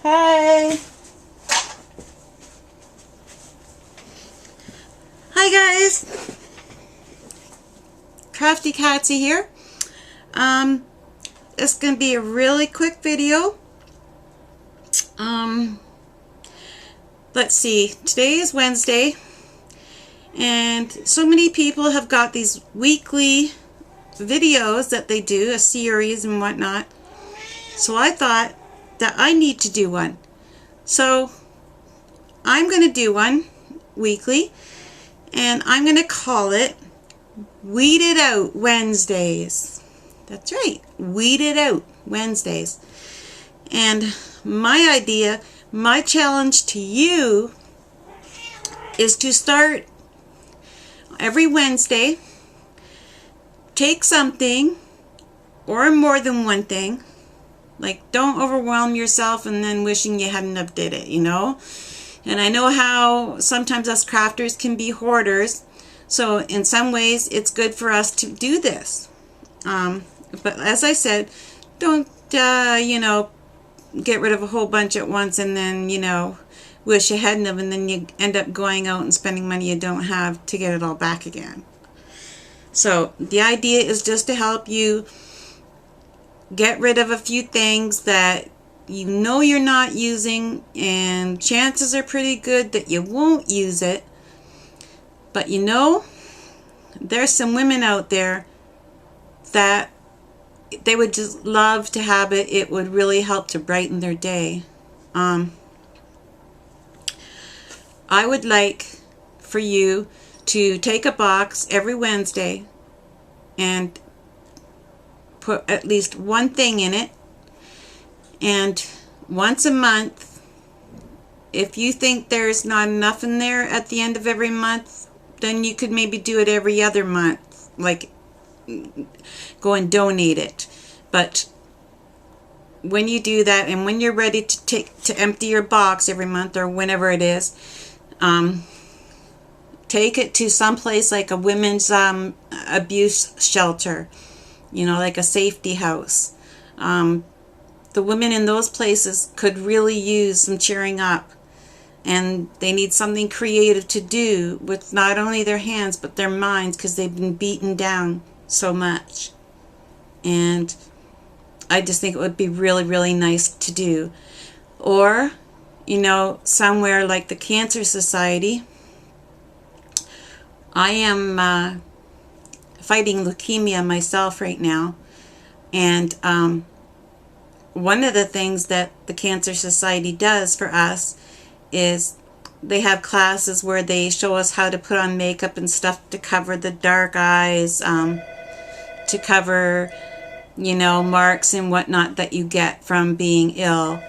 Hi. Hi guys. Crafty Catsy here. It's going to be a really quick video. Let's see. Today is Wednesday. And so many people have got these weekly videos that they do, a series and whatnot. So I thought that I need to do one. So I'm going to do one weekly, and I'm going to call it Weed It Out Wednesdays. That's right, Weed It Out Wednesdays. And my idea, my challenge to you is to start every Wednesday, take something or more than one thing. Like, don't overwhelm yourself and then wishing you hadn't have did it, you know? And I know how sometimes us crafters can be hoarders. So in some ways, it's good for us to do this. But as I said, don't, get rid of a whole bunch at once and then, wish you hadn't have, and then you end up going out and spending money you don't have to get it all back again. So the idea is just to help you get rid of a few things that you know you're not using, and chances are pretty good that you won't use it. But there's some women out there that they would just love to have it. It would really help to brighten their day. I would like for you to take a box every Wednesday and put at least one thing in it, and once a month, if you think there's not enough in there at the end of every month, then you could maybe do it every other month, like go and donate it. But when you do that, and when you're ready to empty your box every month or whenever it is, take it to some place like a women's abuse shelter, like a safety house. The women in those places could really use some cheering up, and they need something creative to do with not only their hands but their minds, because they've been beaten down so much. And I just think it would be really, really nice to do. Or, somewhere like the Cancer Society. I am fighting leukemia myself right now, and one of the things that the Cancer Society does for us is they have classes where they show us how to put on makeup and stuff to cover the dark eyes, to cover, marks and whatnot that you get from being ill.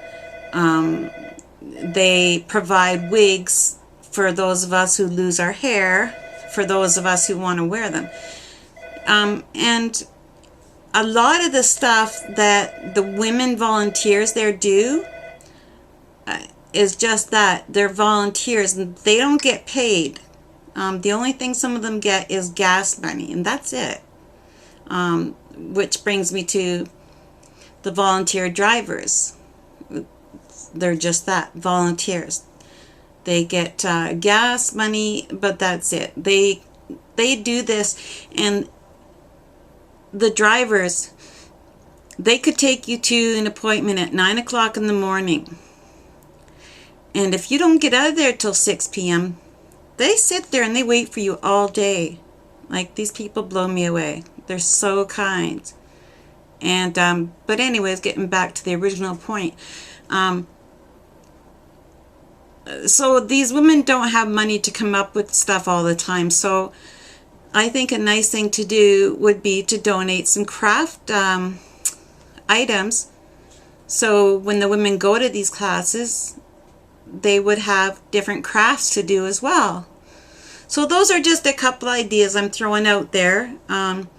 They provide wigs for those of us who lose our hair, for those of us who want to wear them. And a lot of the stuff that the women volunteers there do is just that. They're volunteers and they don't get paid. The only thing some of them get is gas money, and that's it. Which brings me to the volunteer drivers. They're just that, volunteers. They get gas money, but that's it. They do this, and the drivers, they could take you to an appointment at 9 o'clock in the morning. And if you don't get out of there till 6 p.m., they sit there and they wait for you all day. Like, these people blow me away. They're so kind. And, but anyways, getting back to the original point. So these women don't have money to come up with stuff all the time. So I think a nice thing to do would be to donate some craft items. So when the women go to these classes, they would have different crafts to do as well. So those are just a couple ideas I'm throwing out there. Not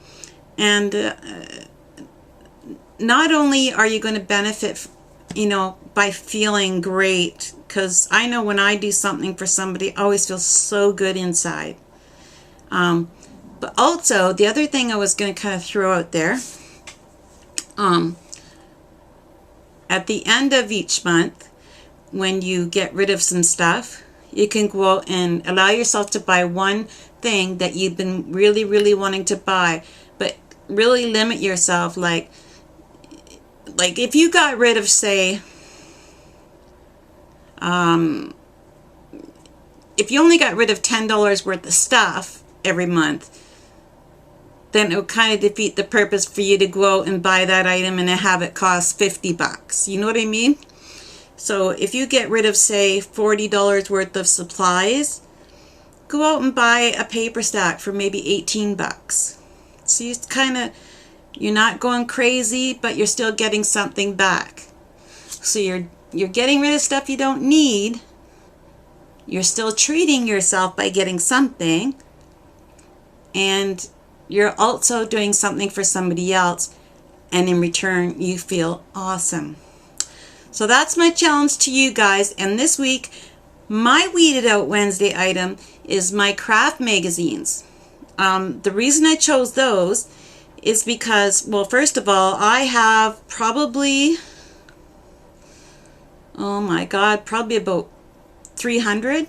only are you going to benefit, by feeling great, because I know when I do something for somebody, I always feel so good inside. But also, the other thing I was going to kind of throw out there, at the end of each month, when you get rid of some stuff, you can go out and allow yourself to buy one thing that you've been really, really wanting to buy, but really limit yourself. Like if you got rid of, say, if you only got rid of $10 worth of stuff every month, then it would kind of defeat the purpose for you to go out and buy that item and have it cost $50. You know what I mean? So if you get rid of, say, $40 worth of supplies, go out and buy a paper stack for maybe $18. So you're not going crazy, but you're still getting something back. So you're getting rid of stuff you don't need. You're still treating yourself by getting something, and you're also doing something for somebody else, and in return you feel awesome. So that's my challenge to you guys. And this week, my Weeded Out Wednesday item is my craft magazines. The reason I chose those is because, well, first of all, I have probably, oh my God, probably about 300,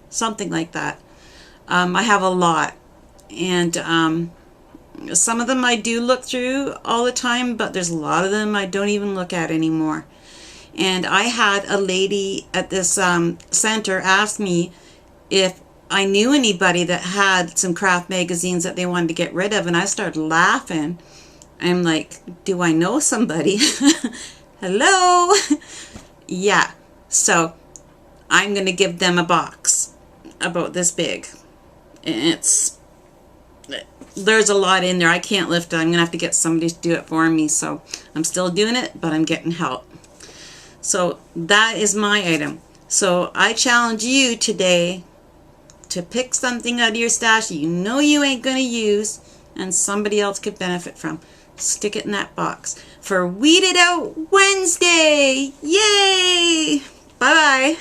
something like that. I have a lot, and some of them I do look through all the time, but there's a lot of them I don't even look at anymore. And I had a lady at this center ask me if I knew anybody that had some craft magazines that they wanted to get rid of, and I started laughing. I'm like, do I know somebody? Hello? Yeah. So I'm going to give them a box about this big. There's a lot in there. I can't lift it. I'm going to have to get somebody to do it for me. So I'm still doing it, but I'm getting help. So that is my item. So I challenge you today to pick something out of your stash that you know you ain't going to use and somebody else could benefit from. Stick it in that box for Weeded Out Wednesday. Yay! Bye-bye.